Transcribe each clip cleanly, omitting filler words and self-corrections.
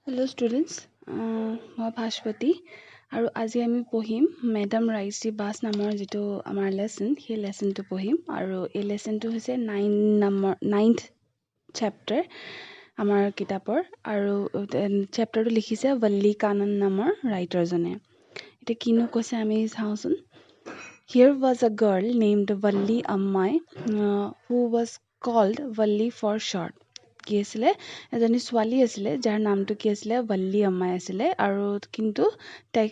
Hello students, মই ভাস্বতী আৰু আজি আমি পঢ়িম মেডাম ৰাইচি বাছ নামৰ যিটো আমাৰ লেসন সেই লেসনটো পঢ়িম আৰু এই লেসনটো হৈছে 9th চেপ্টাৰ আমাৰ কিতাপৰ আৰু চেপ্টাৰটো লিখিছে वल्ली कानन নামৰ ৰাইটাৰজনে। এতিয়া কিনো কৈছে আমি চাওঁচোন। Here was a girl named Valli Ammai who was called Valli for short. কি আছিলে এজনী ছোৱালী আছিলে যাৰ নামটো কি আছিলে वल्ली अम्माई আছিলে আৰু কিন্তু তাই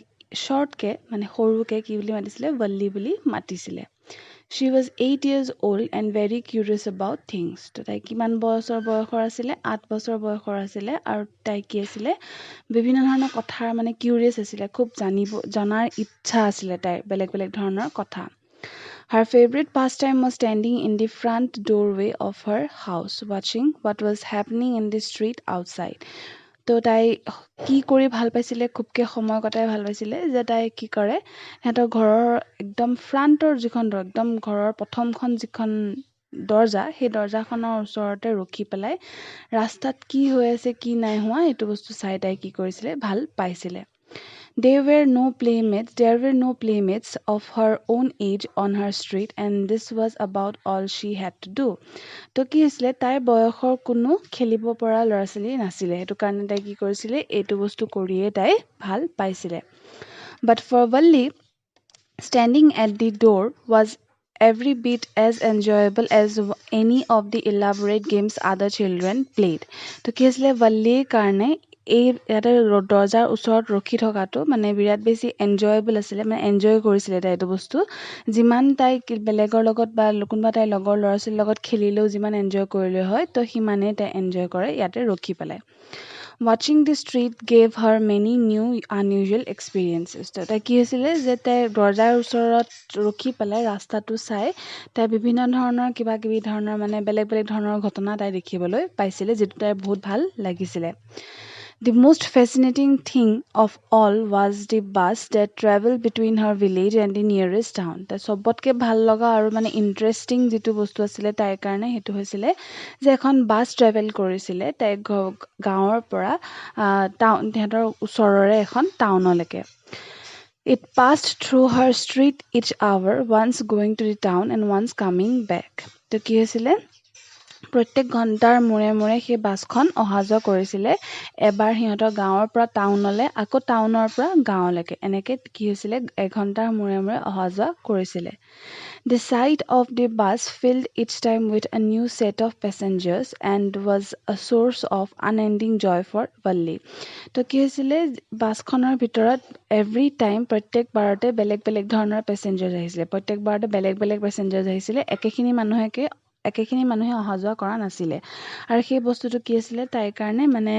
শৰ্টকে মানে সৰুকে কি বুলি মাতিছিলে वल्ली বুলি মাতিছিলে। She was 8 years old and very curious about things. তো তাই কিমান বয়সৰ আছিলে 8 বছৰ বয়সৰ আছিলে আৰু তাই কি আছিলে বিভিন্ন ধৰণৰ কথাৰ মানে কিউৰিয়াছ আছিলে খুব জনাৰ ইচ্ছা আছিলে তাই বেলেগ বেলেগ ধৰণৰ কথা। Her favorite pastime was standing in the front doorway of her house, watching what was happening in the street outside. তো তাই কি কৰি ভাল পাইছিলে খুবকে সময় কটাই ভাল পাইছিলে যে তাই কি কৰে সিহঁতৰ ঘৰৰ একদম ফ্ৰণ্টৰ যিখন একদম ঘৰৰ প্ৰথমখন যিখন দৰ্জা সেই দৰ্জাখনৰ ওচৰতে ৰখি পেলাই ৰাস্তাত কি হৈ আছে কি নাই হোৱা এইটো বস্তু চাই তাই কি কৰিছিলে ভাল পাইছিলে। There were no playmates of her own age on her street and this was about all she had to do. তো কি হৈছিলে তাইৰ বয়সৰ কোনো খেলিব পৰা ল'ৰা ছোৱালী নাছিলে সেইটো কাৰণে তাই কি কৰিছিলে এইটো বস্তু কৰিয়ে তাই ভাল পাইছিলে। But for Valli, standing at the door was every bit as enjoyable as any of the elaborate games other children played. তো কি হৈছিলে वल्लीৰ কাৰণে এই ইয়াতে দৰ্জাৰ ওচৰত ৰখি থকাটো মানে বিৰাট বেছি এনজয়েবল আছিলে মানে এনজয় কৰিছিলে তাই এইটো বস্তু যিমান তাই বেলেগৰ লগত বা কোনোবা তাই লগৰ ল'ৰা ছোৱালীৰ লগত খেলিলেও যিমান এনজয় কৰিলে হয় তো সিমানেই তাই এনজয় কৰে ইয়াতে ৰখি পেলাই। Watching the street gave her many new unusual experiences. তো তাই কি হৈছিলে যে তাই দৰ্জাৰ ওচৰত ৰখি পেলাই ৰাস্তাটো চাই তাই বিভিন্ন ধৰণৰ কিবা কিবি ধৰণৰ মানে বেলেগ বেলেগ ধৰণৰ ঘটনা তাই দেখিবলৈ পাইছিলে যিটো তাইৰ বহুত ভাল লাগিছিলে। The most fascinating thing of all was the bus that traveled between her village and the nearest town. তাই সবতকে ভাল লগা আৰু মানে ইন্টাৰেষ্টিং যিটো বস্তু আছিলে তাইৰ কাৰণে সেইটো হৈছিলে যে এখন বাছ ট্ৰেভেল কৰিছিলে তাই গাঁৱৰ পৰা সিহঁতৰ ওচৰৰে এখন টাউনলৈকে। It passed through her street each hour, once going to the town and once coming back. তো কি হৈছিলে প্ৰত্যেক ঘণ্টাৰ মূৰে মূৰে সেই বাছখন অহা যোৱা কৰিছিলে এবাৰ সিহঁতৰ গাঁৱৰ পৰা টাউনলৈ আকৌ টাউনৰ পৰা গাঁৱলৈকে এনেকৈ কি হৈছিলে এঘণ্টাৰ মূৰে মূৰে অহা যোৱা কৰিছিলে। The sight of the bus filled each time with a new set of passengers and was a source of unending joy for Valli. তো কি হৈছিলে বাছখনৰ ভিতৰত এভৰি টাইম প্ৰত্যেকবাৰতে বেলেগ বেলেগ ধৰণৰ পেচেঞ্জাৰ্ছ আহিছিলে প্ৰত্যেকবাৰতে বেলেগ বেলেগ পেচেঞ্জাৰ্ছ আহিছিলে একেখিনি মানুহে অহা যোৱা কৰা নাছিলে আৰু সেই বস্তুটো কি আছিলে তাইৰ কাৰণে মানে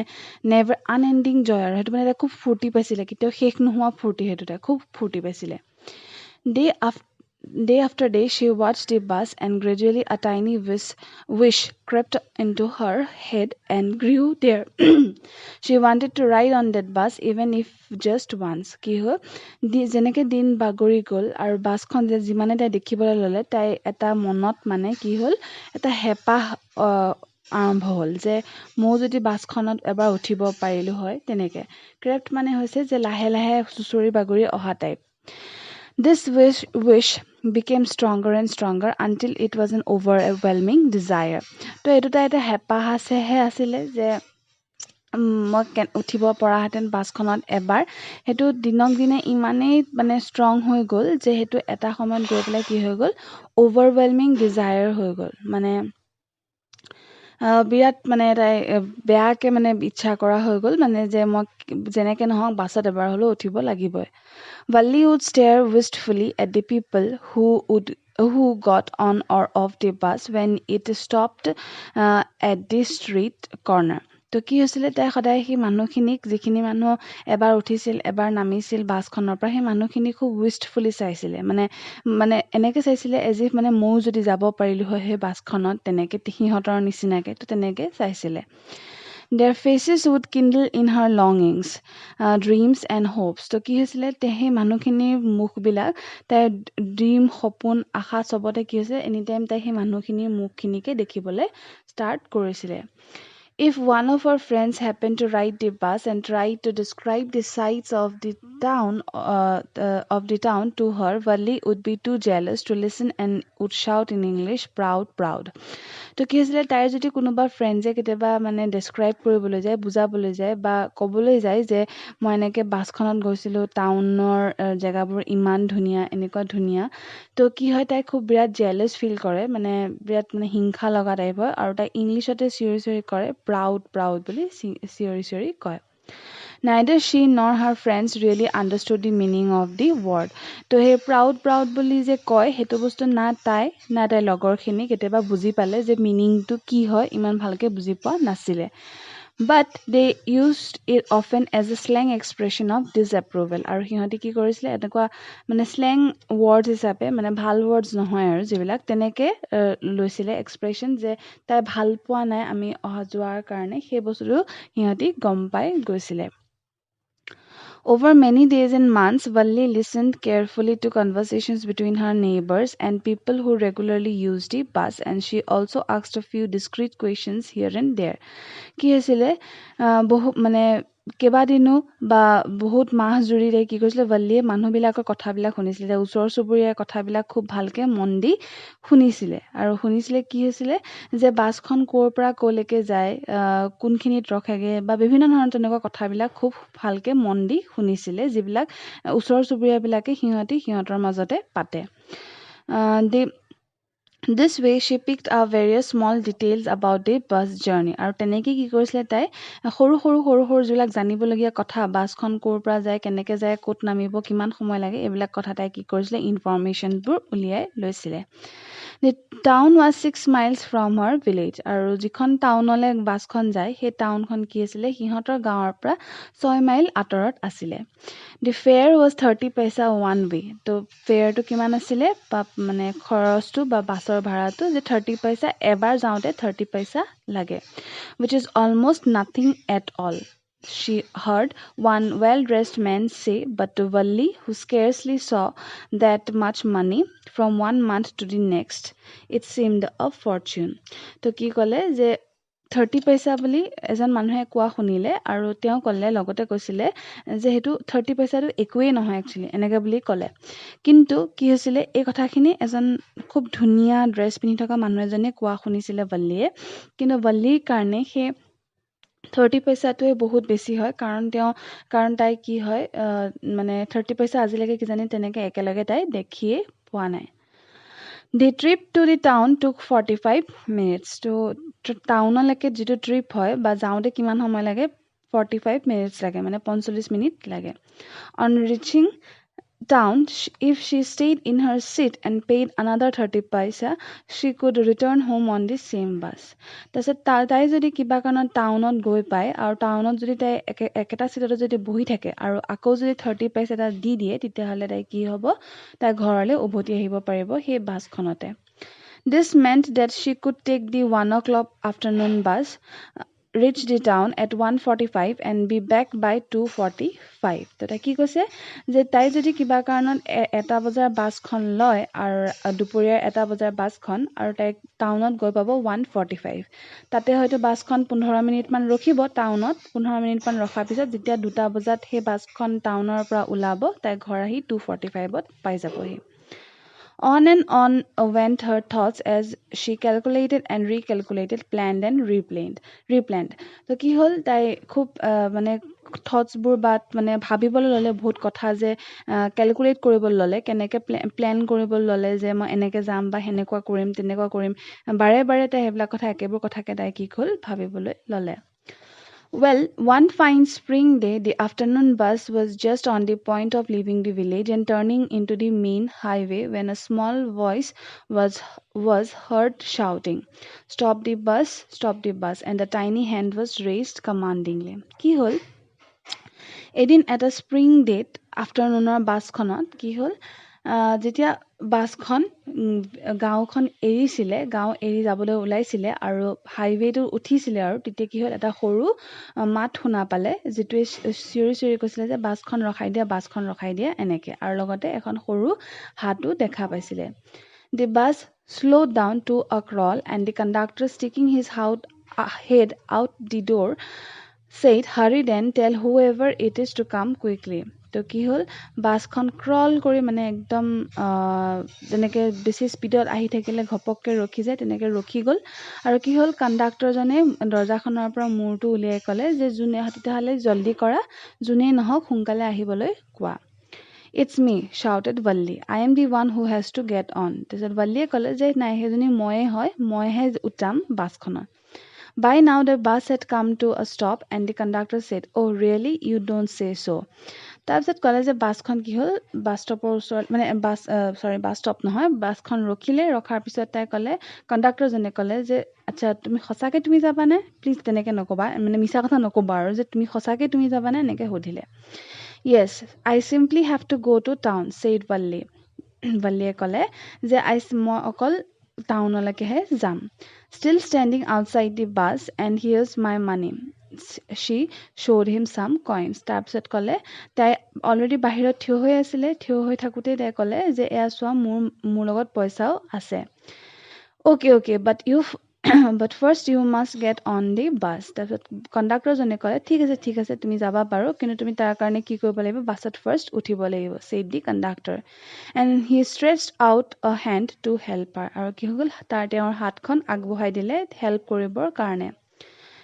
নেভাৰ আনএণ্ডিং জয় আৰু সেইটো মানে তাই খুব ফূৰ্তি পাইছিলে কেতিয়াও শেষ নোহোৱা ফূৰ্তি সেইটো তাই খুব ফূৰ্তি পাইছিলে। Day after day she watched the bus and gradually a tiny wish crept into her head and grew there. She wanted to ride on that bus even if just once. কি হ'ল যেনেকৈ দিন বাগৰি গ'ল আৰু বাছখন যে যিমানে তাই দেখিবলৈ ল'লে তাই এটা মনত মানে কি হ'ল এটা হেঁপাহ আৰম্ভ হ'ল যে ময়ো যদি বাছখনত এবাৰ উঠিব পাৰিলোঁ হয় তেনেকৈ ক্ৰেপ্ট মানে হৈছে যে লাহে লাহে চুচৰি বাগৰি অহা type. This wish became stronger and stronger until it was an overwhelming desire. তো এইটো তাই এটা হেঁপাহ আছিলে যে মই উঠিব পৰাহেঁতেন বাছখনত এবাৰ সেইটো দিনক দিনে ইমানেই মানে ষ্ট্ৰং হৈ গ'ল যে সেইটো এটা সময়ত গৈ পেলাই কি হৈ গ'ল অভাৰৱেলমিং ডিজায়াৰ হৈ গ'ল মানে বিৰাট মানে তাই বেয়াকৈ মানে ইচ্ছা কৰা হৈ গ'ল মানে যে মই যেনেকৈ নহওক বাছত এবাৰ হ'লেও উঠিব লাগিবই। Valli would stare wistfully at the people who got on or off the bus when it stopped at the street corner. তো কি হৈছিলে তাই সদায় সেই মানুহখিনিক যিখিনি মানুহ এবাৰ উঠিছিল এবাৰ নামিছিল বাছখনৰ পৰা সেই মানুহখিনিক খুব উইষ্টফুলি চাইছিলে মানে এনেকৈ চাইছিলে এজ ইফ মানে ময়ো যদি যাব পাৰিলোঁ হয় সেই বাছখনত তেনেকৈ সিহঁতৰ নিচিনাকৈ তো তেনেকৈ চাইছিলে। Their faces would kindle in her longings, dreams and hopes. তো কি হৈছিলে সেই মানুহখিনিৰ মুখবিলাক তাইৰ ড্ৰিম সপোন আশা চবতে কি হৈছে এনি টাইম তাই সেই মানুহখিনিৰ মুখখিনিকে দেখিবলৈ ষ্টাৰ্ট কৰিছিলে। If one of our friends happened to ride the bus and tried to describe the sights of the town to her, Valli would be too jealous to listen and would shout in English, "Proud, proud." তো কি হৈছিলে তাইৰ যদি কোনোবা ফ্ৰেণ্ডে কেতিয়াবা মানে describe কৰিবলৈ যায় বুজাবলৈ যায় বা ক'বলৈ যায় যে মই এনেকৈ বাছখনত গৈছিলোঁ টাউনৰ জেগাবোৰ ইমান ধুনীয়া এনেকুৱা ধুনীয়া তো কি হয় তাই খুব বিৰাট জেলাছ ফিল কৰে মানে বিৰাট মানে হিংসা লগা টাইপ হয় আৰু তাই ইংলিছতে চিঞৰি চিঞৰি কৰে প্ৰাউড প্ৰাউড বুলি চিঞৰি চিঞৰি কয় Neither she nor her friends really understood the meaning of the word. তো সেই প্ৰাউড প্ৰাউড বুলি যে কয় সেইটো বস্তু না তাইৰ লগৰখিনি কেতিয়াবা বুজি পালে যে মিনিংটো কি হয় ইমান ভালকৈ বুজি পোৱা নাছিলে But they used it often as a slang expression of disapproval. আৰু সিহঁতি কি কৰিছিলে এনেকুৱা মানে slang words হিচাপে মানে ভাল words নহয় আৰু যিবিলাক তেনেকৈ লৈছিলে এক্সপ্ৰেশ্যন যে তাই ভাল পোৱা নাই আমি অহা যোৱাৰ কাৰণে সেই বস্তুটো সিহঁতি গম পাই গৈছিলে Over many days and months, Valli listened carefully to conversations between her neighbors and people who regularly used the bus, and she also asked a few discreet questions here and there. কি হৈছিলে বহু মানে কেইবাদিনো বা বহুত মাহ জুৰি তাই কি কৰিছিলে ভাল্লিয়ে মানুহবিলাকৰ কথাবিলাক শুনিছিলে তাই ওচৰ চুবুৰীয়াৰ কথাবিলাক খুব ভালকৈ মন দি শুনিছিলে আৰু শুনিছিলে কি হৈছিলে যে বাছখন ক'ৰ পৰা ক'লৈকে যায় কোনখিনিত ৰখেগৈ বা বিভিন্ন ধৰণৰ তেনেকুৱা কথাবিলাক খুব ভালকৈ মন দি শুনিছিলে যিবিলাক ওচৰ চুবুৰীয়াবিলাকে সিহঁতৰ মাজতে পাতে This way, she picked up various small details about the bus journey. আৰু তেনেকৈ কি কৰিছিলে তাই সৰু সৰু যিবিলাক জানিবলগীয়া কথা বাছখন ক'ৰ পৰা যায় কেনেকৈ যায় ক'ত নামিব কিমান সময় লাগে এইবিলাক কথা তাই কি কৰিছিলে ইনফৰমেশ্যনবোৰ উলিয়াই লৈছিলে The town was 6 miles from her village. আৰু যিখন টাউনলৈ বাছখন যায় সেই টাউনখন কি আছিলে সিহঁতৰ গাঁৱৰ পৰা 6 মাইল আঁতৰত আছিলে The fare was 30 paisa one way. তো ফেয়াৰটো কিমান আছিলে বা মানে খৰচটো বা বাছৰ ভাড়াটো যে 30 paisa এবাৰ যাওঁতে 30 paisa লাগে which is almost nothing at all. She heard one well-dressed man say, but to Valli, who scarcely saw that much money from one month to the next, it seemed a fortune. তো কি ক'লে যে 30 paisa বুলি এজন মানুহে কোৱা শুনিলে আৰু তেওঁ ক'লে লগতে কৈছিলে যে সেইটো 30 paisaটো একোৱেই নহয় একচুৱেলি এনেকৈ বুলি ক'লে কিন্তু কি হৈছিলে এই কথাখিনি এজন খুব ধুনীয়া ড্ৰেছ পিন্ধি থকা মানুহ এজনে কোৱা শুনিছিলে ভাল্লিয়ে কিন্তু ভাল্লিৰ কাৰণে সেই 30 পইচাটোৱে বহুত বেছি হয় কাৰণ তাই কি হয় মানে 30 পইচা আজিলৈকে কিজানি তেনেকৈ একেলগে তাই দেখিয়ে পোৱা নাই The trip to the town took 45 minutes. তো টাউনলৈকে যিটো ট্ৰিপ হয় বা যাওঁতে কিমান সময় লাগে 45 minutes লাগে মানে 45 মিনিট লাগে On reaching town, if she stayed in her seat and paid another 30 paisa, she could return home on the same bus. তাৰপিছত তাই যদি কিবা কাৰণত টাউনত গৈ পায় আৰু টাউনত যদি তাই একেটা চিটতে যদি বহি থাকে আৰু আকৌ যদি 30 paisa এটা দি দিয়ে তেতিয়াহ'লে তাই কি হ'ব তাই ঘৰলৈ উভতি আহিব পাৰিব সেই বাছখনতে This meant that she could take the 1 o'clock afternoon bus, reach the town at 1:45 and be back by 2:45. তো তাই কি কৈছে যে তাই যদি কিবা কাৰণত এটা বজাৰ বাছখন লয় আৰু দুপৰীয়াৰ এটা বজাৰ বাছখন আৰু তাই টাউনত গৈ পাব 1:45 তাতে হয়তো বাছখন 15 মিনিটমান ৰখিব টাউনত 15 মিনিটমান ৰখাৰ পিছত যেতিয়া 2টা বজাত সেই বাছখন টাউনৰ পৰা ওলাব তাই ঘৰ আহি 2:45ত পাই যাবহি On and on went her thoughts as she calculated and recalculated, planned and replanned. তো কি হ'ল তাই খুব মানে থটছবোৰ বা মানে ভাবিবলৈ ল'লে বহুত কথা যে কেলকুলেট কৰিবলৈ ল'লে কেনেকৈ প্লেন কৰিবলৈ ল'লে যে মই এনেকৈ যাম বা সেনেকুৱা কৰিম তেনেকুৱা কৰিম বাৰে বাৰে তাই সেইবিলাক কথা একেবোৰ কথাকে তাই কি হ'ল ভাবিবলৈ ল'লে Well, one fine spring day, the afternoon bus was just on the point of leaving the village and turning into the main highway when a small voice was heard shouting, stop the bus, and a tiny hand was raised commandingly. কি হ'ল এদিন এটা spring ডেত আফটাৰনুনৰ বাছখনত কি হ'ল যেতিয়া বাছখন গাঁওখন এৰিছিলে গাঁও এৰি যাবলৈ ওলাইছিলে আৰু হাইৱেটো উঠিছিলে আৰু তেতিয়া কি হ'ল এটা সৰু মাত শুনা পালে যিটোৱে চিঞৰি চিঞৰি কৈছিলে যে বাছখন ৰখাই দিয়া এনেকৈ আৰু লগতে এখন সৰু হাতো দেখা পাইছিলে The bus slowed down to a crawl and the conductor sticking his head out the door, said, hurry then, tell whoever it is to come quickly. তো কি হ'ল বাছখন ক্ৰল কৰি মানে একদম যেনেকৈ বেছি স্পীডত আহি থাকিলে ঘপককৈ ৰখি যায় তেনেকৈ ৰখি গ'ল আৰু কি হ'ল কণ্ডাক্টৰজনে দৰ্জাখনৰ পৰা মূৰটো উলিয়াই ক'লে যে যোনে তেতিয়াহ'লে জল্দি কৰা যোনেই নহওক সোনকালে আহিবলৈ কোৱা It's me, shouted Valli. I am the one who has to get on. তাৰপিছত Valliয়ে ক'লে যে নাই সেইজনী ময়ে হয় মইহে উঠাম বাছখনত By now the bus had come to a stop and the conductor said, oh really, you don't say so. তাৰপিছত ক'লে যে বাছখন কি হ'ল বাছ ষ্টপৰ ওচৰত মানে বাছ ষ্টপ নহয় বাছখন ৰখিলে ৰখাৰ পিছত তাই ক'লে কণ্ডাক্টৰজনে ক'লে যে আচ্ছা তুমি সঁচাকৈ তুমি যাবানে প্লিজ তেনেকৈ নক'বা মানে মিছা কথা নক'বা আৰু যে তুমি সঁচাকৈ তুমি যাবানে এনেকৈ সুধিলে Yes, I simply have to go to town, said Valli. Valliয়ে ক'লে যে মই অকল টাউনলৈকেহে যাম Still standing outside the bus and here's my money. She showed him some coins. তাৰপিছত ক'লে তাই অলৰেডি বাহিৰত থিয় হৈ আছিলে থিয় হৈ থাকোঁতে তাই ক'লে যে এয়া চোৱা মোৰ লগত পইচাও আছে Okay, but first you must get on the bus. তাৰপিছত কণ্ডাক্টৰজনে ক'লে ঠিক আছে তুমি যাবা বাৰু কিন্তু তুমি তাৰ কাৰণে কি কৰিব লাগিব বাছত ফাৰ্ষ্ট উঠিব লাগিব said the conductor and he stretched out a hand to help her আৰু কি হ'ল তেওঁৰ হাতখন আগবঢ়াই দিলে হেল্প কৰিবৰ কাৰণে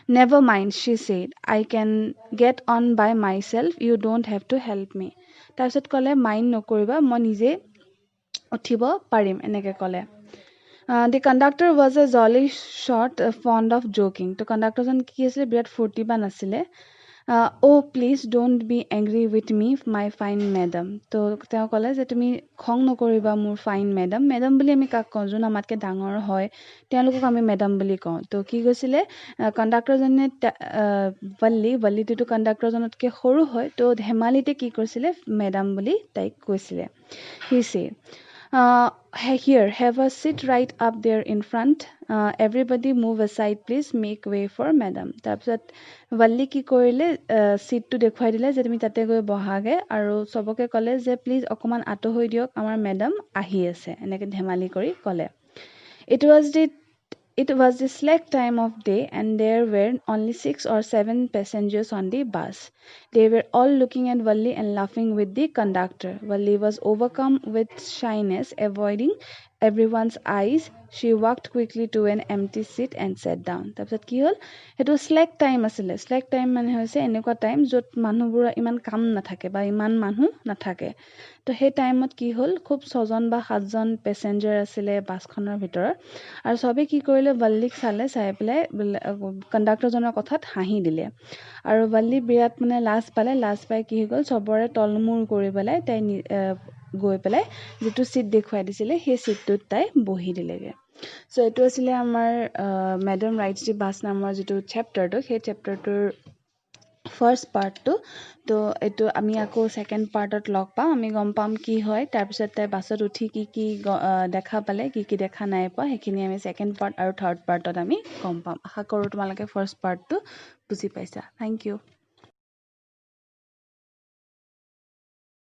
Never mind, she said. I can get on by myself. You don't have to help me. তাৰপিছত ক'লে মাইণ্ড নকৰিবা মই নিজে উঠিব পাৰিম এনেকৈ ক'লে The conductor was a jolly short, fond of joking. তো কণ্ডাক্টৰজন কি আছিলে বিৰাট ফূৰ্তিবান আছিলে Oh, please don't be angry with me, my fine madam. তো তেওঁ ক'লে যে তুমি খং নকৰিবা মোৰ ফাইন মেডাম মেডাম বুলি আমি কাক কওঁ যোন আমাতকৈ ডাঙৰ হয় তেওঁলোকক আমি মেডাম বুলি কওঁ তো কি কৈছিলে কণ্ডাক্টৰজনে Valliটোতো কণ্ডাক্টৰজনতকৈ সৰু হয় তো ধেমালিতে কি কৰিছিলে মেডাম বুলি তাইক কৈছিলে He said, here, have a seat right up there in front. Everybody move aside, please. Make way for madam. তাৰপিছত Valli কি কৰিলে চিটটো দেখুৱাই দিলে যে তুমি তাতে গৈ বহাগে আৰু চবকে ক'লে যে প্লিজ অকণমান আঁতৰ হৈ দিয়ক আমাৰ মেডাম আহি আছে এনেকৈ ধেমালি কৰি ক'লে It was the slack time of day and there were only 6 or 7 passengers on the bus. They were all looking at Valli and laughing with the conductor. Valli was overcome with shyness, avoiding everyone's eyes. She walked quickly to an empty seat and sat down. তাৰপিছত কি হ'ল সেইটো স্লেক time আছিলে স্লেক time মানে হৈছে এনেকুৱা time য'ত মানুহবোৰৰ ইমান কাম নাথাকে বা ইমান মানুহ নাথাকে তো সেই টাইমত কি হ'ল খুব 6জন বা 7জন পেচেঞ্জাৰ আছিলে বাছখনৰ ভিতৰত আৰু চবেই কি কৰিলে Valliক চালে চাই পেলাই কণ্ডাক্টৰজনৰ কথাত হাঁহি দিলে আৰু Valli বিৰাট মানে লাজ পাই কি হৈ গ'ল চবৰে তলমূৰ কৰি পেলাই তাই গৈ পেলাই যিটো চিট দেখুৱাই দিছিলে সেই চিটটোত তাই বহি দিলেগৈ চ' এইটো আছিলে আমাৰ মেডাম ৰাইডছ দি বাছ নামৰ যিটো চেপ্টাৰটো সেই চেপ্টাৰটোৰ ফাৰ্ষ্ট পাৰ্টটো তো এইটো আমি আকৌ ছেকেণ্ড পাৰ্টত লগ পাম আমি গম পাম কি হয় তাৰপিছত তাই বাছত উঠি কি দেখা পালে কি দেখা নাই পোৱা সেইখিনি আমি ছেকেণ্ড পাৰ্ট আৰু থাৰ্ড পাৰ্টত আমি গম পাম আশা কৰোঁ তোমালোকে ফাৰ্ষ্ট পাৰ্টটো বুজি পাইছা থেংক ইউ